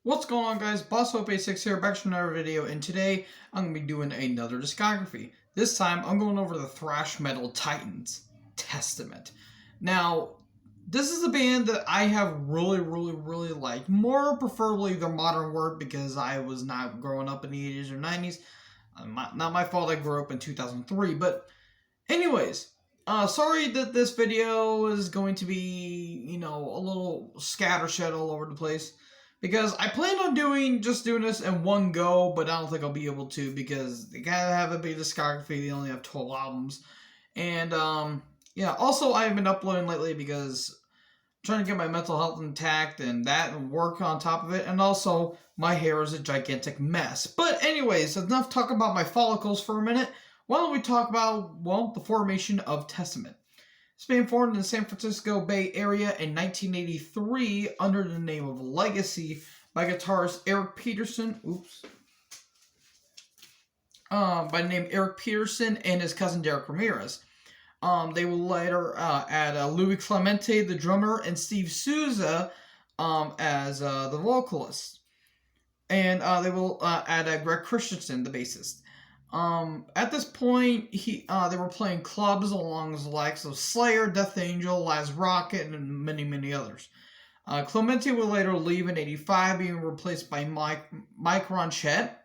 What's going on, guys? BossHope86 here, back to another video, and today I'm going to be doing another discography. This time I'm going over the thrash metal titans, Testament. Now, this is a band that I have really liked, more preferably their modern work because I was not growing up in the 80s or 90s. Not my fault I grew up in 2003, but anyways, sorry that this video is going to be, a little scattershot all over the place. Because I plan on doing this in one go, but I don't think I'll be able to because they gotta have a big discography. They only have 12 albums. And, yeah, also I have been uploading lately because I'm trying to get my mental health intact and that and work on top of it. And also, my hair is a gigantic mess. But anyways, enough talk about my follicles for a minute. Why don't we talk about, well, the formation of Testament. It's been formed in the San Francisco Bay Area in 1983 under the name of Legacy by guitarist Eric Peterson. By the name Eric Peterson and his cousin Derek Ramirez. They will later add Louis Clemente, the drummer, and Steve Souza as the vocalist. And they will add Greg Christensen, the bassist. At this point, they were playing clubs along the likes of Slayer, Death Angel, Laz Rocket, and many others. Clemente would later leave in '85, being replaced by Mike Ronchette.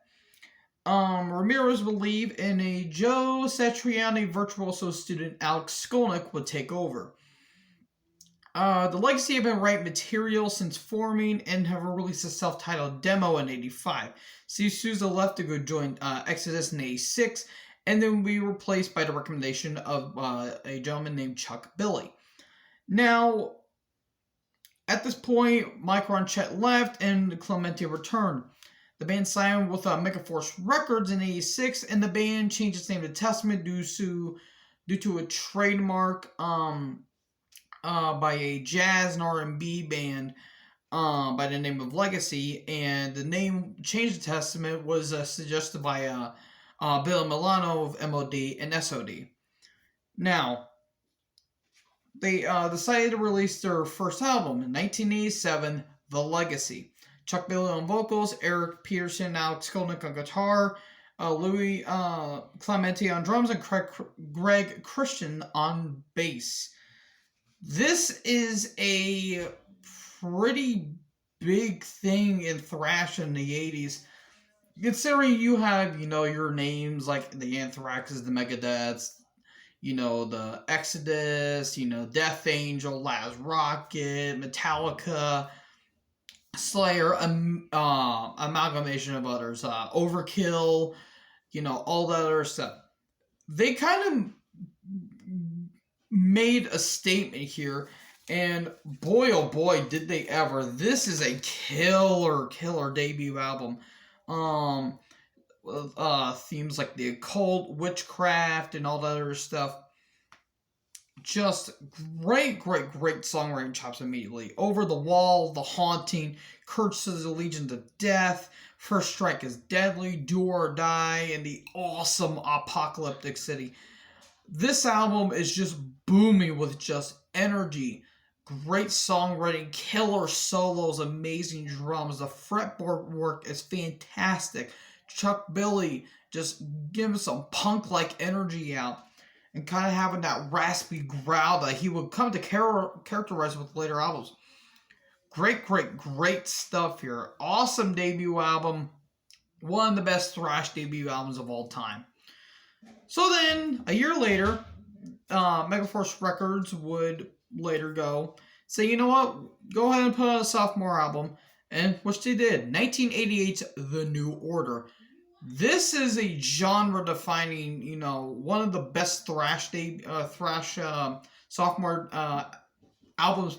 Ramirez would leave, and a Joe Satriani virtuoso student, Alex Skolnick, would take over. The Legacy have been writing material since forming and have released a self-titled demo in '85. Steve Souza left to go join Exodus in '86, and then be replaced by the recommendation of a gentleman named Chuck Billy. Now, at this point, Mike Ronchette left and Clemente returned. The band signed with Megaforce Records in '86, and the band changed its name to Testament due to a trademark by a jazz and R&B band by the name of Legacy, and the name change to Testament was suggested by Bill Milano of MOD and SOD. Now, they decided to release their first album in 1987, The Legacy. Chuck Billy on vocals, Eric Peterson, Alex Skolnick on guitar, Louis Clemente on drums, and Greg Christian on bass. This is a pretty big thing in thrash in the 80s. Considering you have, your names like the Anthraxes, the Megadeths, the Exodus, Death Angel, Laz Rocket, Metallica, Slayer, amalgamation of others, Overkill, all that other stuff. They kind of made a statement here, and boy oh boy did they ever. This is a killer debut album. With themes like the occult, witchcraft, and all that other stuff. Just great songwriting chops immediately. Over the Wall, The Haunting, Curses of Legion to Death, First Strike is Deadly, Do or Die, and the awesome Apocalyptic City. This album is just booming with just energy, great songwriting, killer solos, amazing drums. The fretboard work is fantastic. Chuck Billy just giving some punk-like energy out and kind of having that raspy growl that he would come to characterize with later albums. Great stuff here. Awesome debut album. One of the best thrash debut albums of all time. So then, a year later, Megaforce Records would later go say, you know what, go ahead and put out a sophomore album, and which they did. 1988's The New Order. This is a genre-defining, one of the best thrash sophomore albums